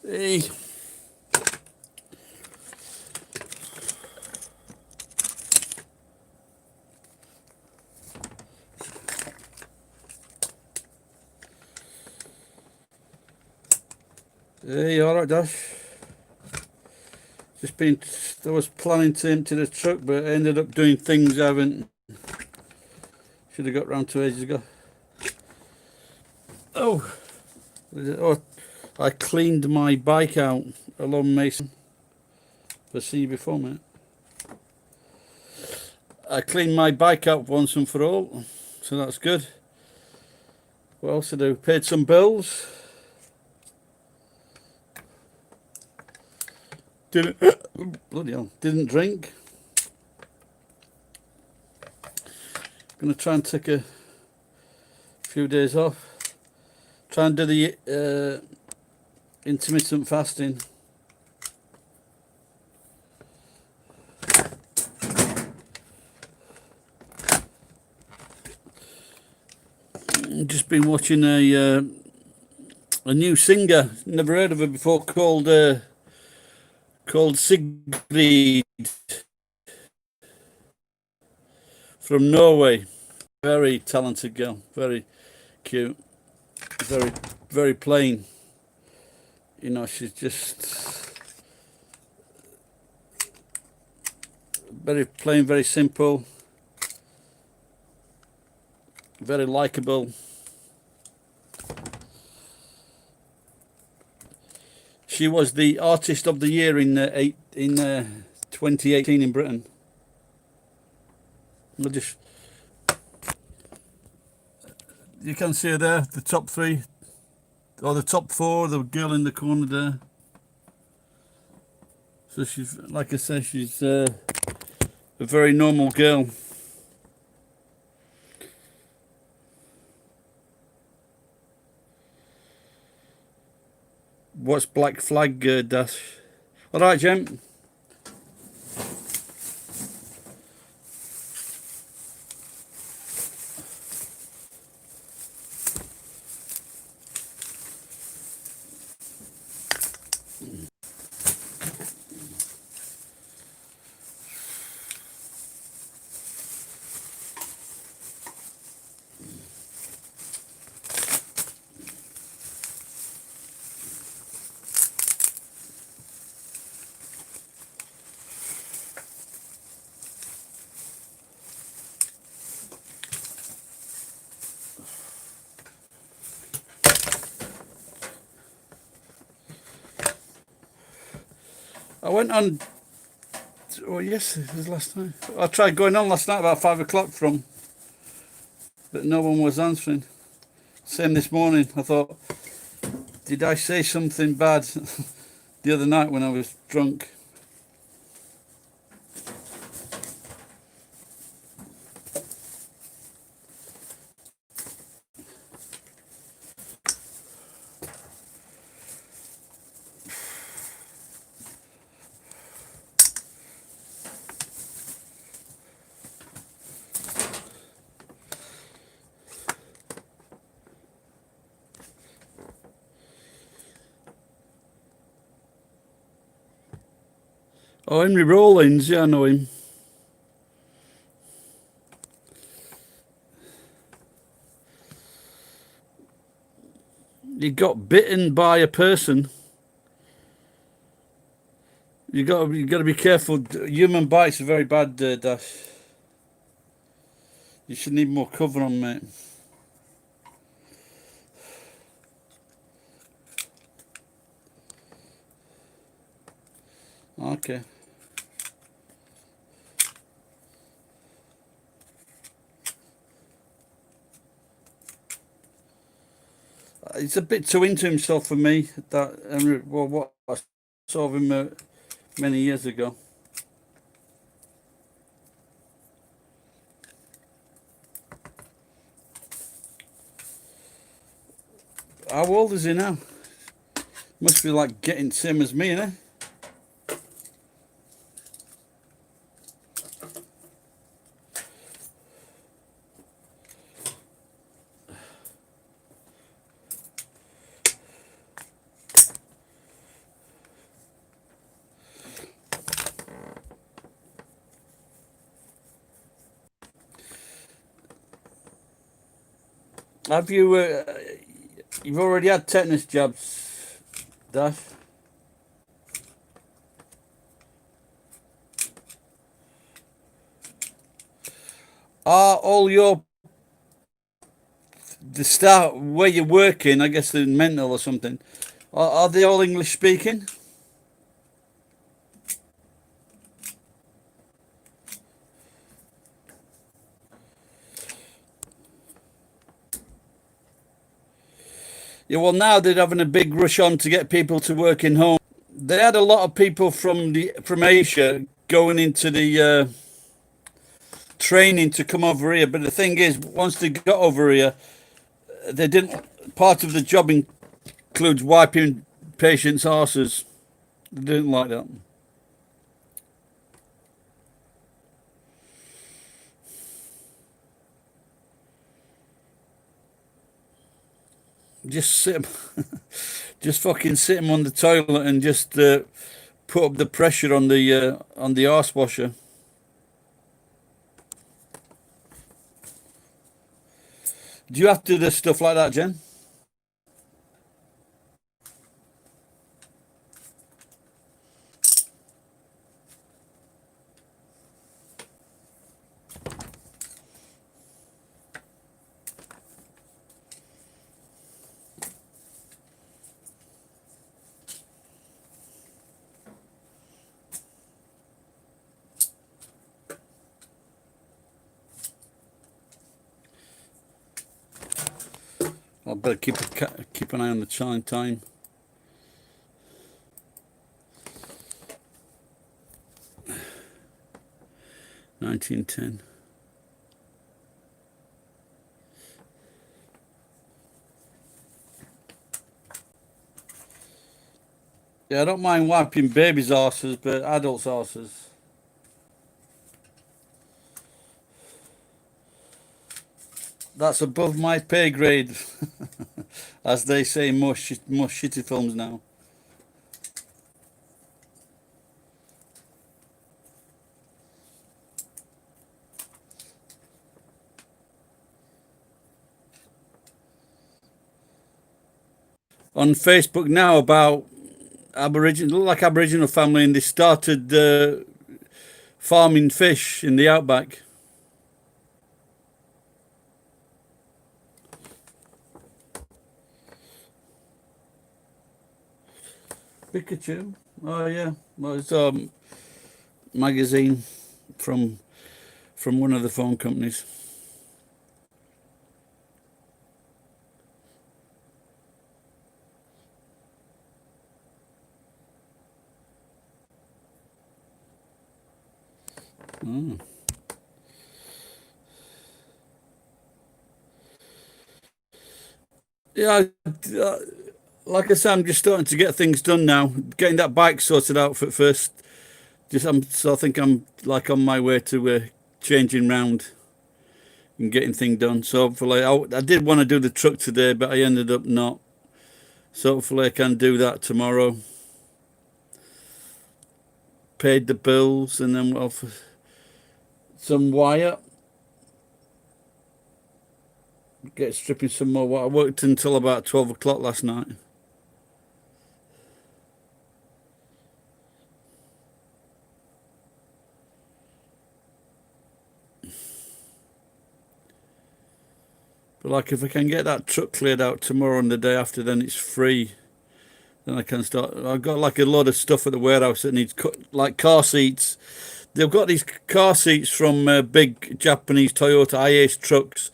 Hey. Hey, alright, Dash. I was planning to empty the truck, but I ended up doing things I haven't. Should have got round to ages ago. Oh, I cleaned my bike out along Mason. I've seen you before, mate. I cleaned my bike out once and for all, so that's good. What else did I do? Paid some bills. Didn't bloody hell. Didn't drink. Gonna try and take a few days off. Try and do the intermittent fasting. Just been watching a new singer, never heard of her before, called Sigrid from Norway. Very talented girl, very cute, very plain. You know, she's just very plain, very simple, very likable. She was the Artist of the Year in 2018 in Britain. You can see her there, the top three, or the top four, the girl in the corner there. So she's, like I said, she's a very normal girl. What's Black Flag, Dash? All right, Jem. I went on. Oh yes, it was last night. I tried going on last night about 5 o'clock but no one was answering. Same this morning. I thought, did I say something bad the other night when I was drunk? Oh, Henry Rollins, yeah, I know him. He got bitten by a person. You got to be careful. Human bites are very bad, Dash. You should need more cover on, mate. Okay. He's a bit too into himself for me. What I saw of him many years ago. How old is he now? Must be like getting same as me, innit? Have you? You've already had tetanus jabs, Dash? Are all your the staff where you're working? I guess they're mental or something. Are they all English speaking? Yeah, well, now they're having a big rush on to get people to work in home. They had a lot of people from Asia going into the training to come over here, but the thing is, once they got over here, they didn't. Part of the job includes wiping patients' arses. They didn't like that. Just sit 'em, just fucking sit 'em on the toilet and just put up the pressure on the arse washer. Do you have to do stuff like that, Jen? I better keep an eye on the time. 19:10. Yeah, I don't mind wiping babies' arses, but adults' arses. That's above my pay grade, as they say in most shitty films now. On Facebook now about Aboriginal family, and they started farming fish in the outback. Pikachu. Oh yeah, well, it's a magazine from one of the phone companies. Oh. Yeah, like I said, I'm just starting to get things done now. Getting that bike sorted out first. So I think I'm like on my way to changing round and getting things done. So hopefully, I did want to do the truck today, but I ended up not. So hopefully, I can do that tomorrow. Paid the bills, and then we'll some wire. Get stripping some more wire. I worked until about 12 o'clock last night. But like, if I can get that truck cleared out tomorrow and the day after, then it's free. Then I can start. I've got like a lot of stuff at the warehouse that needs like car seats. They've got these car seats from big Japanese Toyota IACE trucks.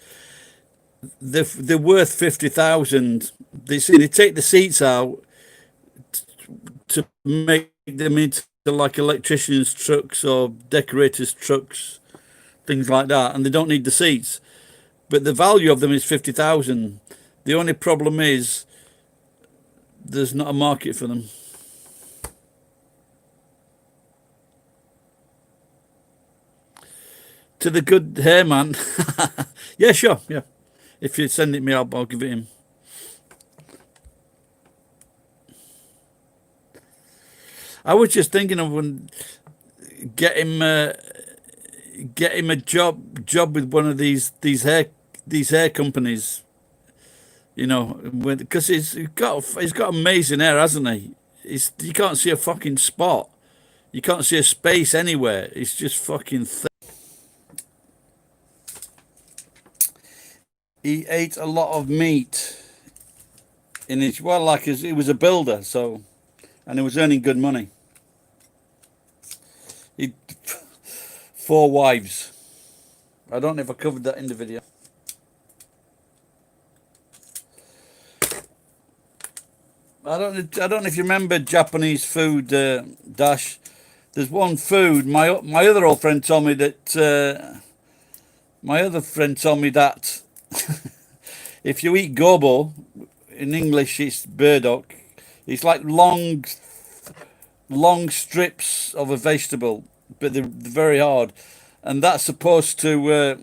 They're worth 50,000. They take the seats out to make them into like electricians' trucks or decorators' trucks, things like that, and they don't need the seats. But the value of them is 50,000. The only problem is there's not a market for them. To the good hair man. Yeah, sure. Yeah. If you send it me, I'll give it him. I was just thinking of get him a job with one of these hair companies. You know, because he's got amazing hair, hasn't he? You can't see a fucking spot. You can't see a space anywhere. It's just fucking thick. He ate a lot of meat in his, well, like he was a builder, so, and he was earning good money. He 4 wives. I don't know if I covered that in the video. I don't know if you remember Japanese food, Dash. There's one food. My other old friend told me that. My other friend told me that if you eat gobo, in English it's burdock. It's like long strips of a vegetable, but they're very hard, and that's supposed to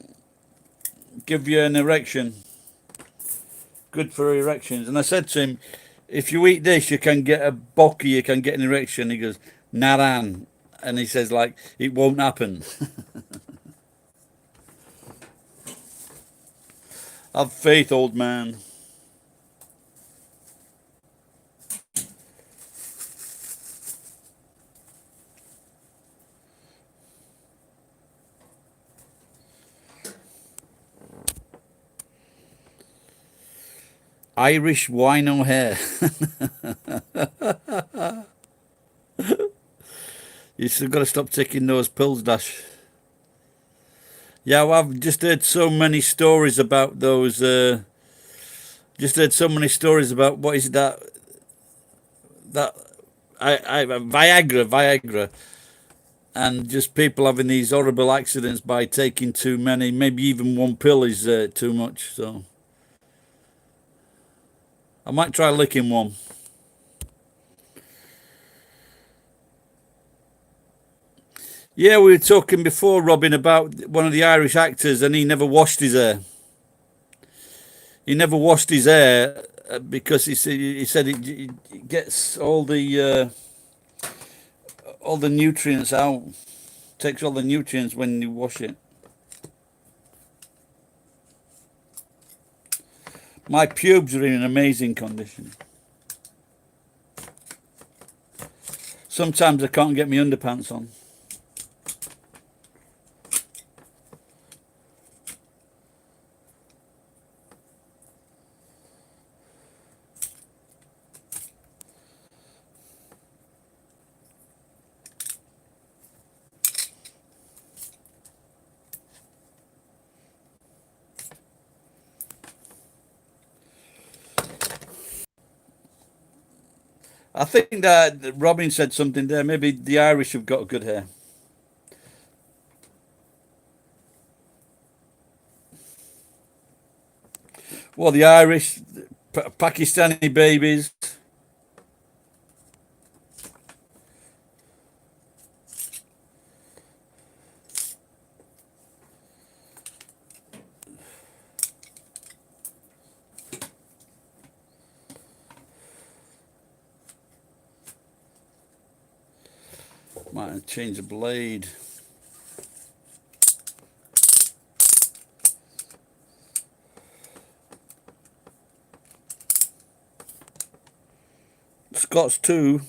give you an erection. Good for erections. And I said to him, if you eat this, you can get a bocky, you can get an erection. He goes, naran. And he says, like, it won't happen. Have faith, old man. Irish wino hair. You still got to stop taking those pills, Dash. Yeah, well, I've just heard so many stories about those. Just heard so many stories about what is that? Viagra, and just people having these horrible accidents by taking too many. Maybe even one pill is too much. So I might try licking one. Yeah, we were talking before, Robin, about one of the Irish actors, and he never washed his hair. He never washed his hair because he said it gets all the nutrients out. Takes all the nutrients when you wash it. My pubes are in an amazing condition. Sometimes I can't get my underpants on. I think that Robin said something there. Maybe the Irish have got good hair. Well, the Irish, Pakistani babies. Might change the blade. Scots too.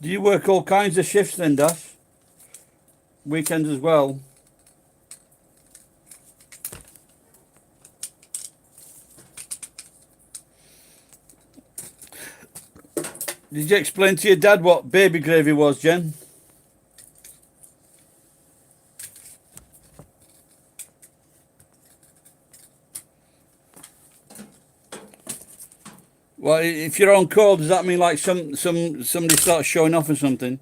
Do you work all kinds of shifts then, Dash? Weekends as well? Did you explain to your dad what baby gravy was, Jen? Well, if you're on call, does that mean like somebody starts showing off or something?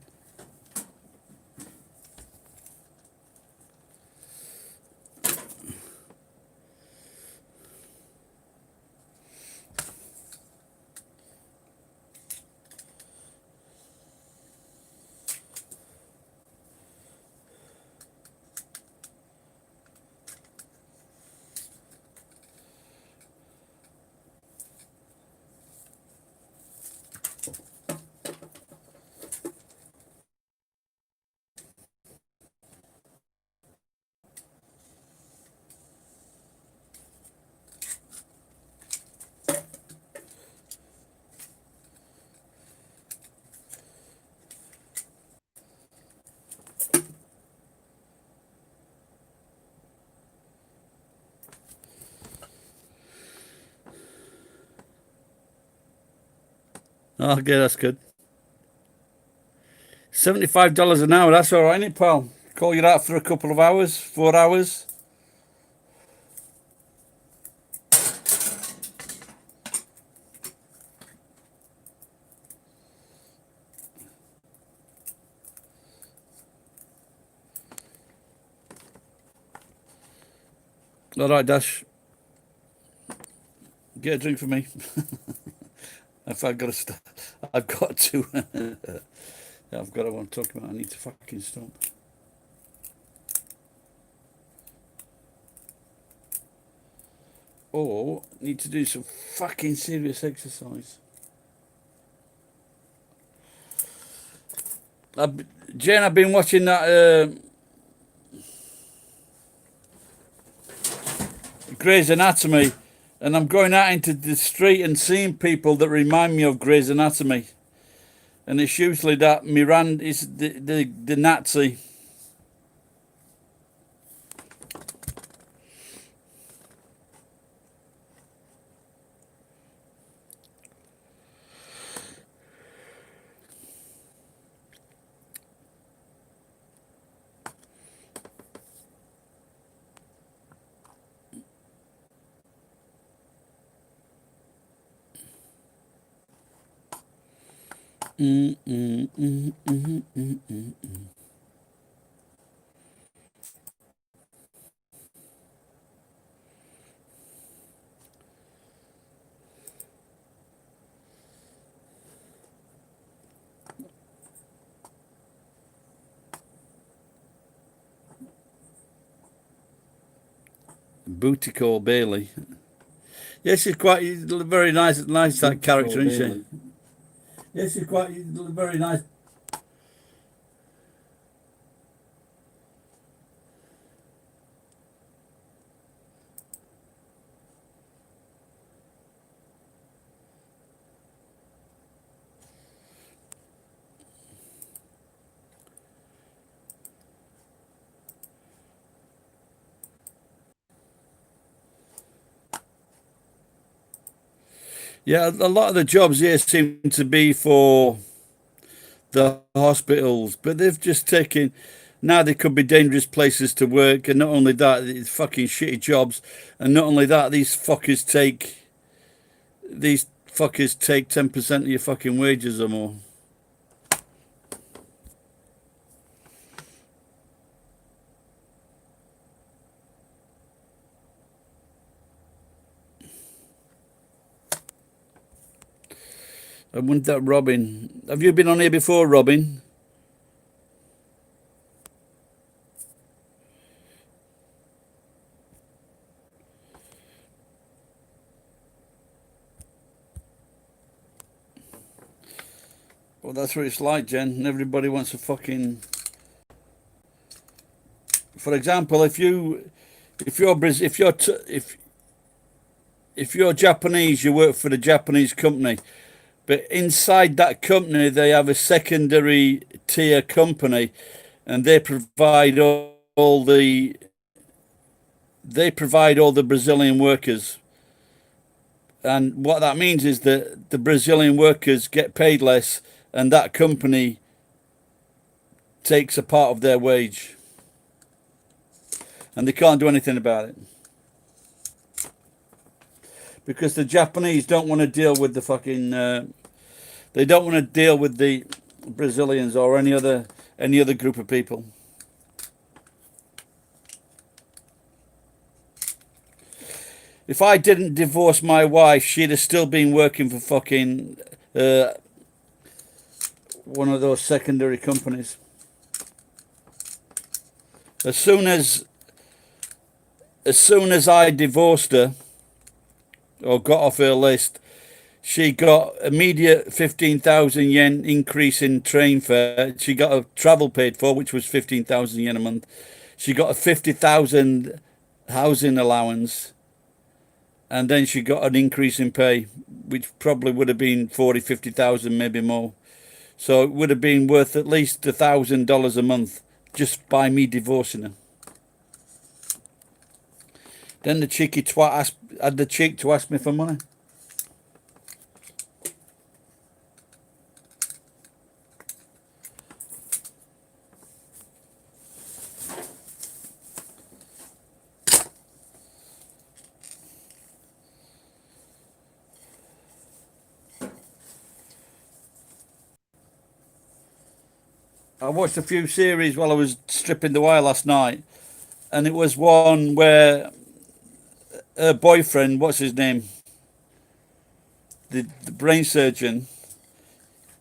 Okay, that's good. $75 an hour, that's all right, ain't it, pal? Call you out for a couple of hours, 4 hours. All right, Dash, get a drink for me. If I've got to stop, I've got to. I've got to want to talk about. I need to fucking stop. Or need to do some fucking serious exercise. Jen, I've been watching that Grey's Anatomy, and I'm going out into the street and seeing people that remind me of Grey's Anatomy. And it's usually that Miranda is the Nazi. Booty Call Bailey. Yes, she's quite very nice that character, isn't she? Yes, she's quite very nice. Yeah, a lot of the jobs here seem to be for the hospitals, but they've just taken. Now they could be dangerous places to work, and not only that, it's fucking shitty jobs, and not only that, these fuckers take 10% of your fucking wages or more. I wonder that Robin. Have you been on here before, Robin? Well, that's what it's like, Jen. Everybody wants a fucking. For example, if you're Japanese, you work for the Japanese company, but inside that company they have a secondary tier company, and they provide all the Brazilian workers. And what that means is that the Brazilian workers get paid less, and that company takes a part of their wage, and they can't do anything about it because the Japanese don't want to deal with the fucking. They don't want to deal with the Brazilians or any other group of people. If I didn't divorce my wife, she'd have still been working for fucking one of those secondary companies. As soon as I divorced her or got off her list, she got immediate 15,000 yen increase in train fare. She got a travel paid for, which was 15,000 yen a month. She got a 50,000 housing allowance, and then she got an increase in pay, which probably would have been 40, 50,000, maybe more. So it would have been worth at least $1,000 a month just by me divorcing her. Then the cheeky twat had the cheek to ask me for money. I watched a few series while I was stripping the wire last night, and it was one where her boyfriend, what's his name, the brain surgeon,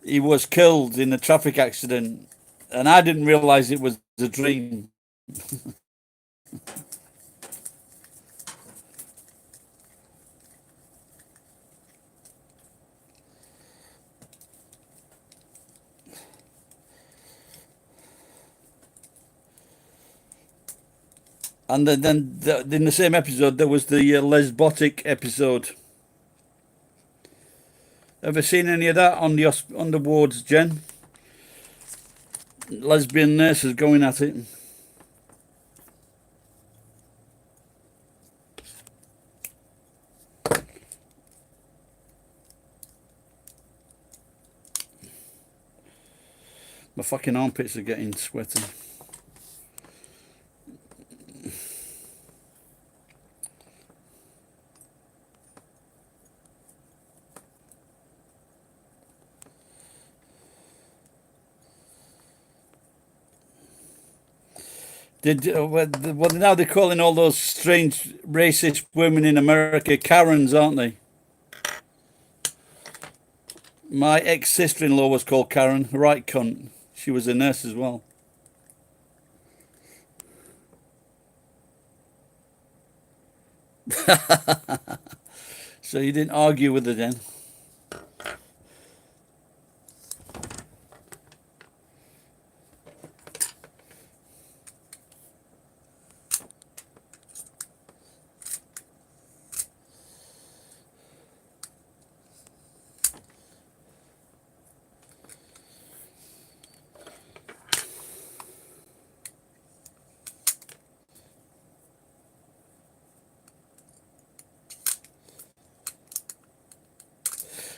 he was killed in a traffic accident, and I didn't realize it was a dream. And then in the same episode, there was the lesbotic episode. Ever seen any of that on the wards, Jen? Lesbian nurses going at it. My fucking armpits are getting sweaty. Well, now they're calling all those strange racist women in America Karens, aren't they? My ex-sister-in-law was called Karen, right cunt. She was a nurse as well. So you didn't argue with her then?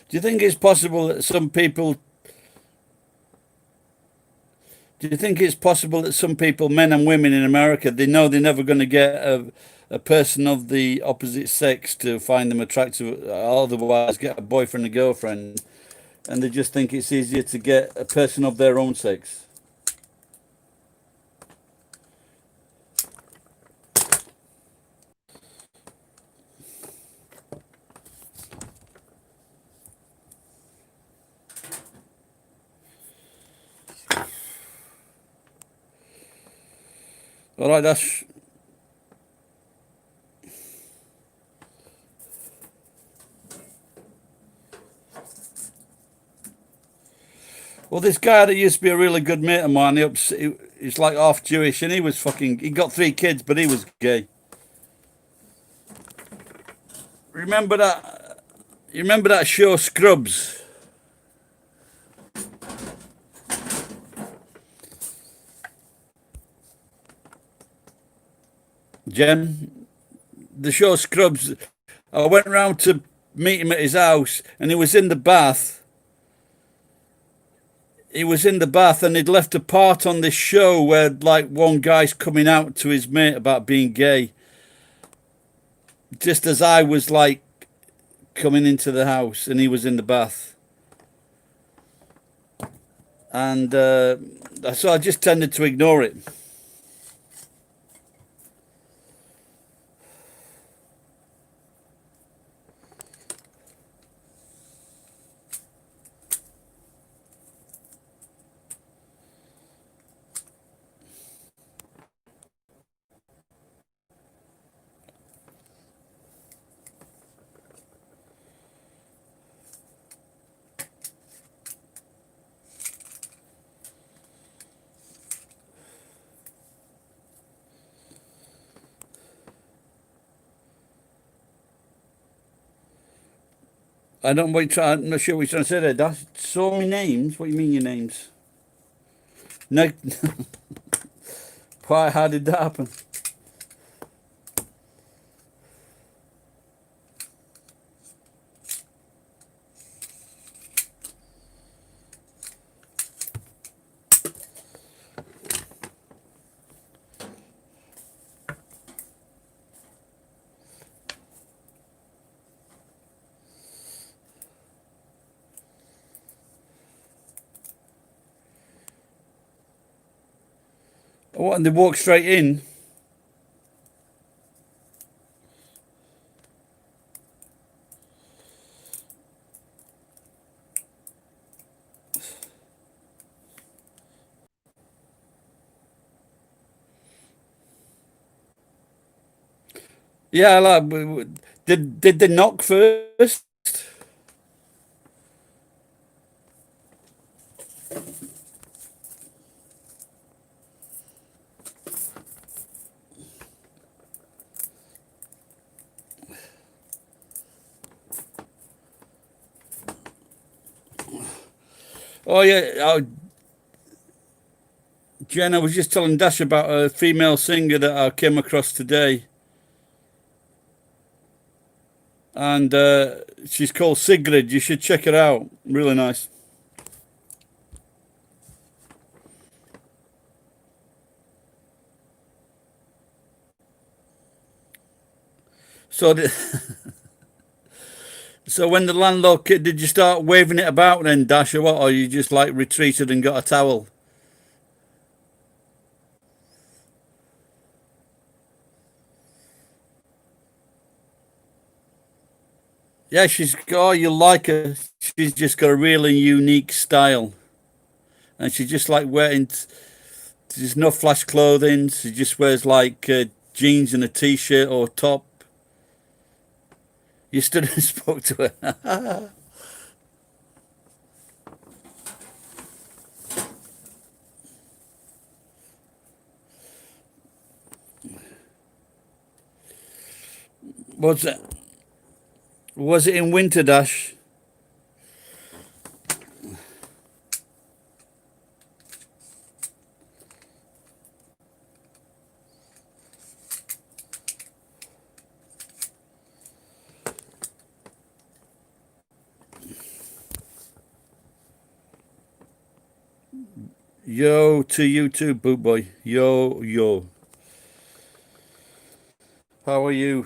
Do you think it's possible that some people... Do you think it's possible that some people, men and women in America, they know they're never going to get a person of the opposite sex to find them attractive, or otherwise get a boyfriend or girlfriend, and they just think it's easier to get a person of their own sex? All right, that's... Well, this guy that used to be a really good mate of mine, he's like half Jewish, and he got 3 kids, but he was gay. Remember that? You remember that show Scrubs? Jen, the show Scrubs. I went round to meet him at his house, and he was in the bath. He was in the bath, and he'd left a part on this show where, like, one guy's coming out to his mate about being gay, just as I was, like, coming into the house, and he was in the bath. And so I just tended to ignore it. I'm not sure what you're trying to say there, Dash. So many names? What do you mean your names? No. Why? How did that happen? What? And they walk straight in. Yeah, like, did they knock first? Oh yeah, Jen, I was just telling Dash about a female singer that I came across today, and she's called Sigrid. You should check her out. Really nice. So, so when the landlord did you start waving it about then, Dash, or what? Or you just like retreated and got a towel? Yeah, she's. Oh, you like her. She's just got a really unique style, and she just like wearing. There's no flash clothing. She just wears like jeans and a t-shirt or top. You stood and spoke to her. Was it? Was it in winter, Dash? Yo to you too, boot boy. Yo, yo. How are you?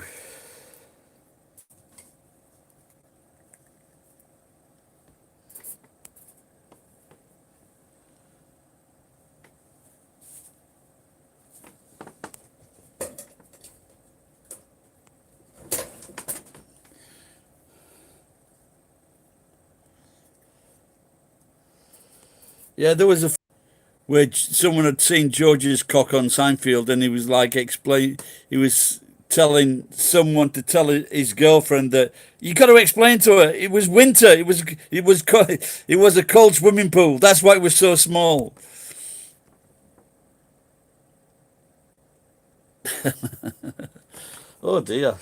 Yeah, there was a where someone had seen George's cock on Seinfeld, and he was like explain. He was telling someone to tell his girlfriend that you got to explain to her. It was winter. It was a cold swimming pool. That's why it was so small. Oh dear.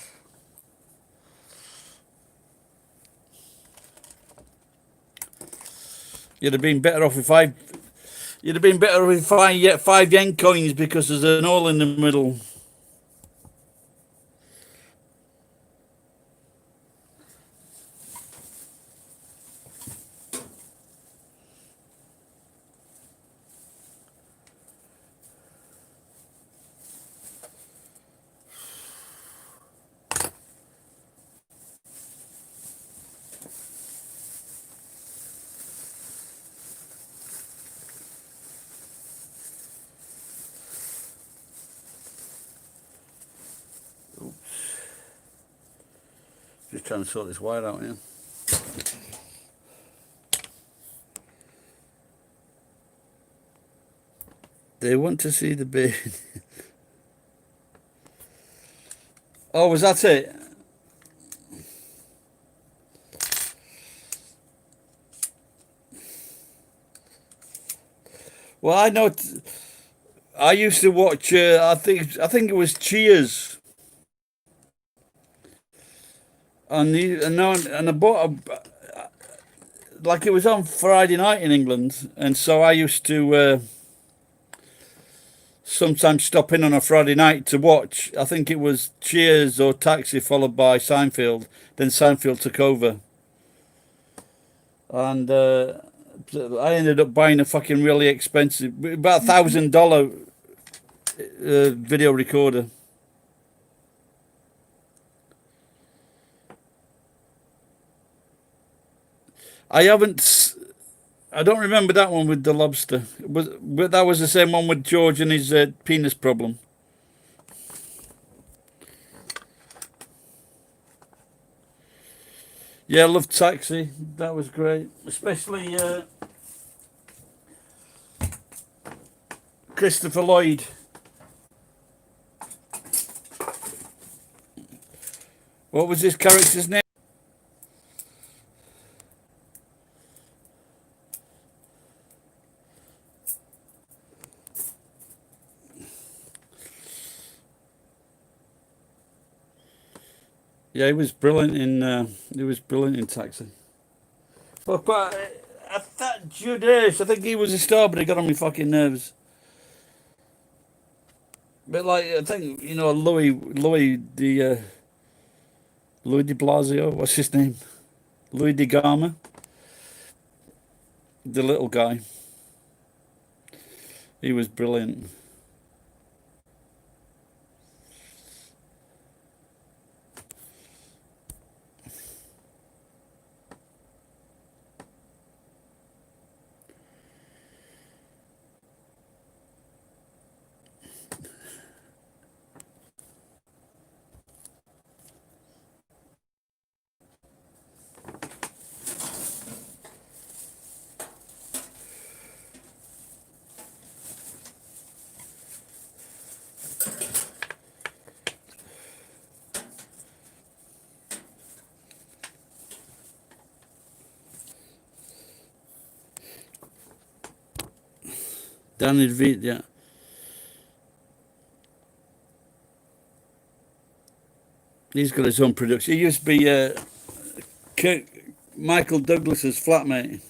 You'd have been better off if I. You'd have been better off if I get 5 yen coins because there's an hole in the middle. Just trying to sort this wire out here. They want to see the baby. Oh, was that it? Well, I know. I used to watch. I think it was Cheers, and I bought like it was on Friday night in England, and so I used to sometimes stop in on a Friday night to watch. I think it was Cheers or Taxi, followed by Seinfeld. Then Seinfeld took over, and I ended up buying a fucking really expensive, about $1,000 video recorder. I haven't. I don't remember that one with the lobster. But that was the same one with George and his penis problem. Yeah, I love Taxi. That was great. Especially Christopher Lloyd. What was his character's name? Yeah, he was brilliant in Taxi. But I thought Judas, I think he was a star, but he got on my fucking nerves. But like, I think Louis de Blasio. What's his name? Louis de Gama, the little guy. He was brilliant. Danny DeVito, yeah. He's got his own production. He used to be Michael Douglas's flatmate.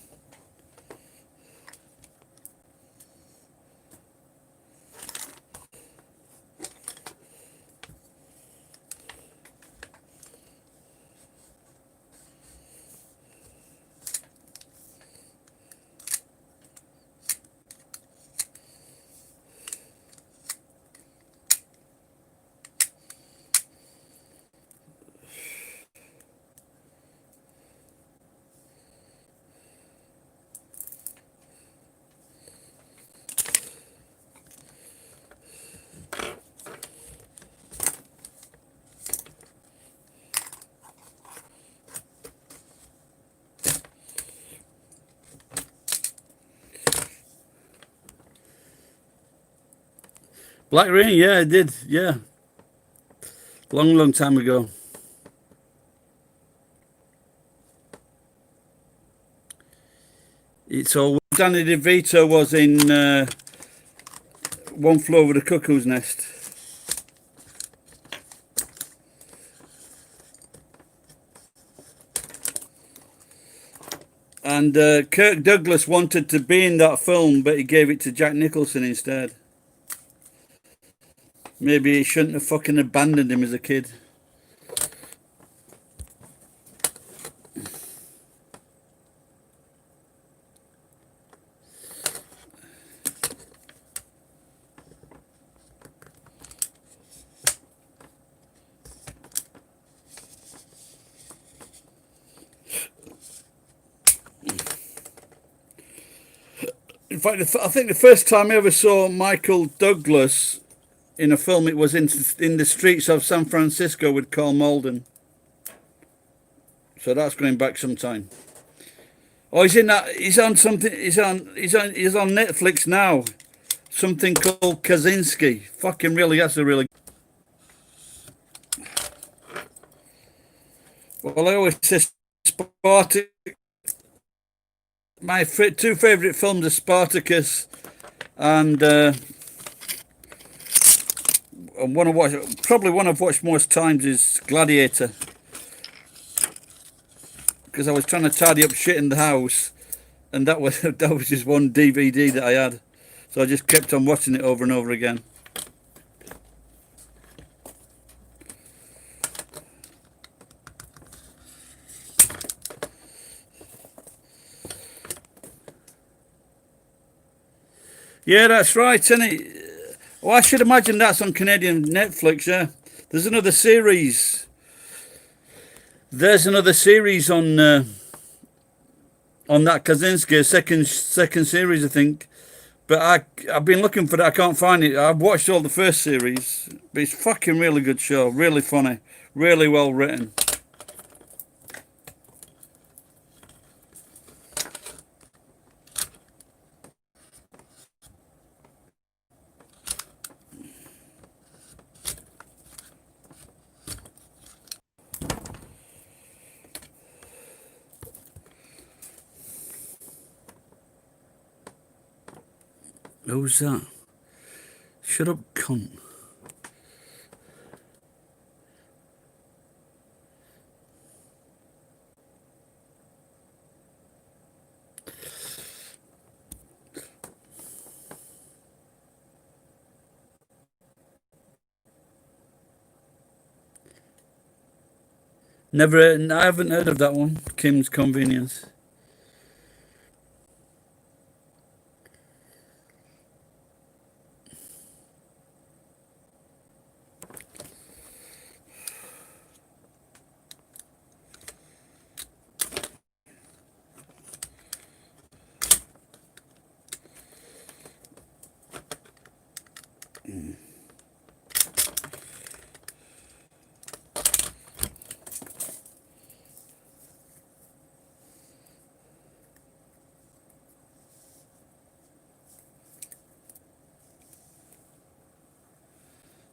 Black Rain, yeah, I did, yeah. Long time ago. So Danny DeVito was in One Flew Over the Cuckoo's Nest. And Kirk Douglas wanted to be in that film, but he gave it to Jack Nicholson instead. Maybe he shouldn't have fucking abandoned him as a kid. In fact, I think the first time I ever saw Michael Douglas in a film, it was in the streets of San Francisco with Carl Malden. So that's going back some time. Oh, he's in that. He's on something. He's on Netflix now. Something called Kaczynski. Fucking really, that's a really. Well, I always say Spartacus. My two favourite films are Spartacus and probably one I've watched most times is Gladiator, because I was trying to tidy up shit in the house, and that was just one DVD that I had, so I just kept on watching it over and over again. Yeah, that's right, isn't it? Well, I should imagine that's on Canadian Netflix, yeah. There's another series. There's another series on on that Kaczynski second series, I think. But I've been looking for that. I can't find it. I've watched all the first series, but it's fucking really good show. Really funny, really well written. Who's that? Shut up, cunt. I haven't heard of that one. Kim's Convenience.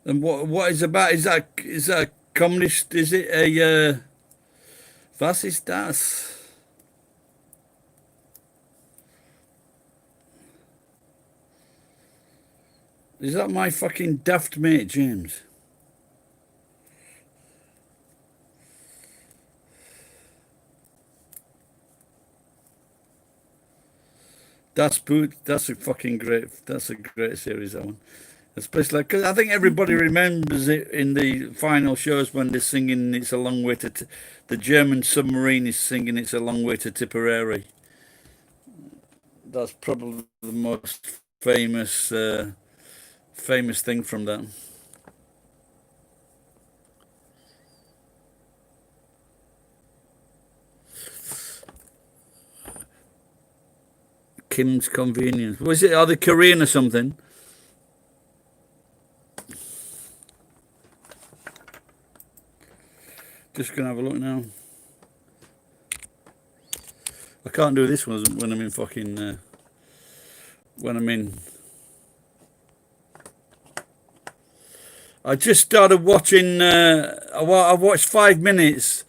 And what is about? Is that a communist? Is it a was ist das? Is that my fucking daft mate James? That's boot. That's a fucking great. That's a great series. That one, especially because I think everybody remembers it in the final shows when they're singing "It's a Long Way to." The German submarine is singing "It's a Long Way to Tipperary." That's probably the most famous famous thing from that. Kim's Convenience. Was it? Are they Korean or something? Just gonna have a look now. I can't do this one when I'm in fucking when I'm in. I just started watching. I watched 5 minutes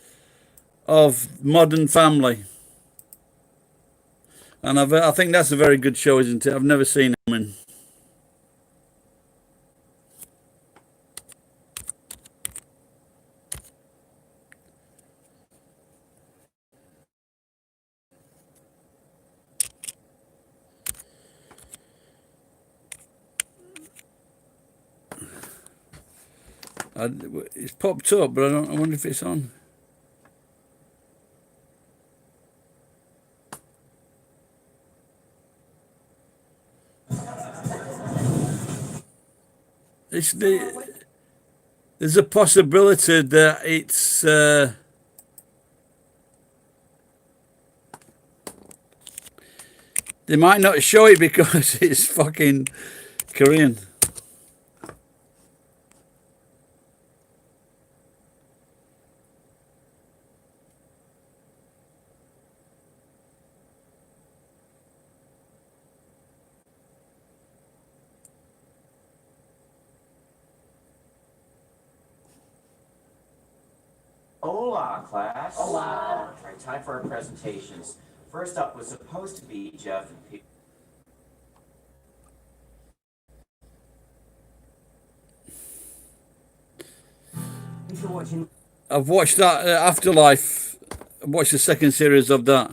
of Modern Family, and I think that's a very good show, isn't it? I've never seen it. Man. It's popped up, but I wonder if it's on. There's a possibility that it's they might not show it because it's fucking Korean. Hola, class. Hola. All right, time for our presentations. First up was supposed to be Jeff and Pete. I've watched that Afterlife. I watched the second series of that.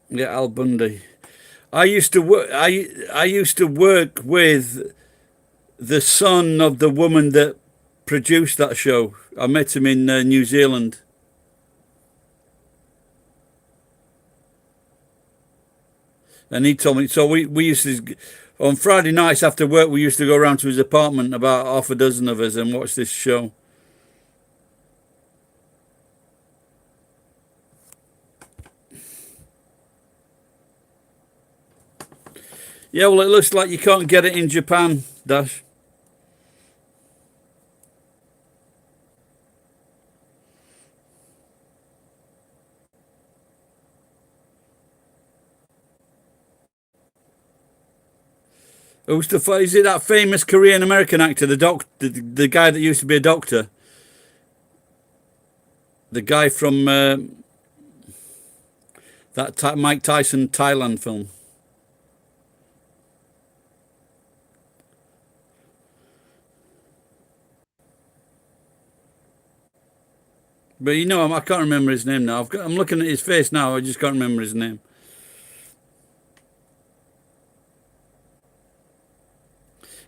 Yeah, Al Bundy. I used to work. I used to work with the son of the woman that produced that show. I met him in New Zealand. And he told me, so we used to, on Friday nights after work, we used to go around to his apartment, about half a dozen of us, and watch this show. Yeah, well, it looks like you can't get it in Japan, Dash. Who's the is it that famous Korean American actor, the guy that used to be a doctor, the guy from that Mike Tyson Thailand film? But you know, I can't remember his name now. I'm looking at his face now. I just can't remember his name.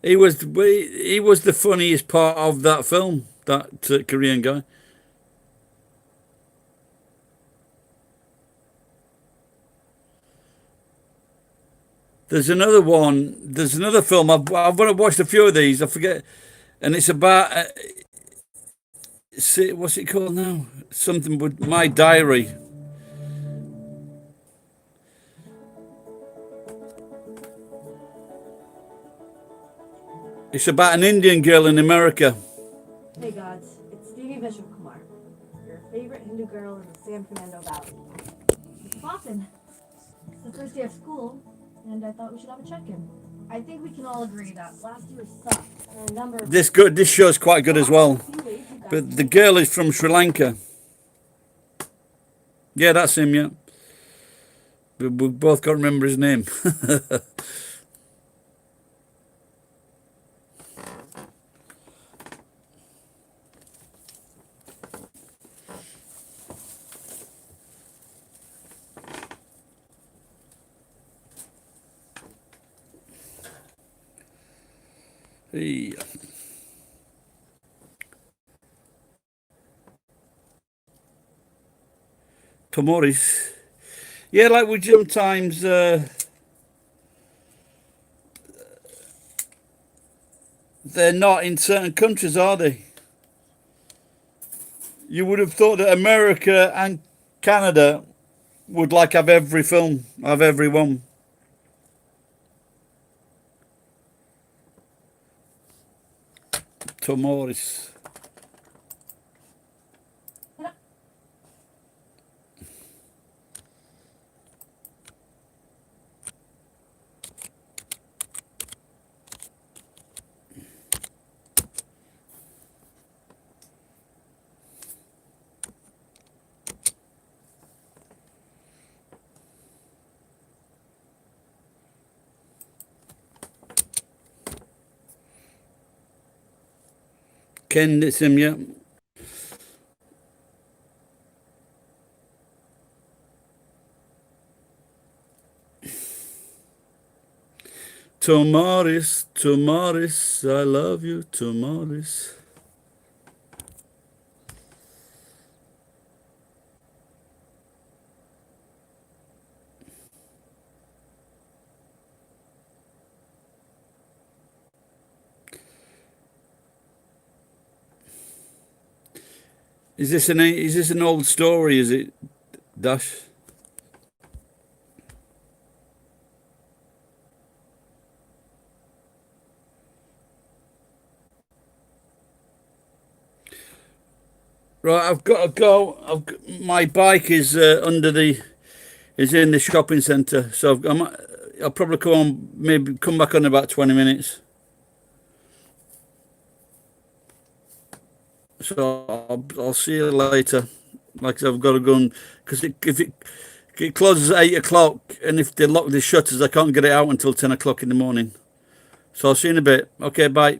He was the funniest part of that film. That Korean guy. There's another one. There's another film. I've watched a few of these. I forget, and it's about. What's it called now? Something with My Diary. It's about an Indian girl in America. Hey gods, it's Devi Vishwakumar, your favorite Hindu girl in the San Fernando Valley. It's poppin'. It's the first day of school, and I thought we should have a check-in. I think we can all agree that last year sucked. And a number of This show's quite good as well. But the girl is from Sri Lanka. Yeah, that's him, yeah. We both can't remember his name. Hey. Tomoris. Yeah, like we sometimes they're not in certain countries, are they? You would have thought that America and Canada would like have every film, have every one. Tomoris. Ken, it's him, yeah. Tomaris, Tomaris, I love you, Tomaris. Is this an old story? Is it, Dash? Right, I've got to go. My bike is is in the shopping centre, so I'll probably come back on in about 20 minutes. So I'll see you later. Like I said, I've got to go because if it closes at 8 o'clock, and if they lock the shutters, I can't get it out until 10 o'clock in the morning. So I'll see you in a bit. Okay, bye.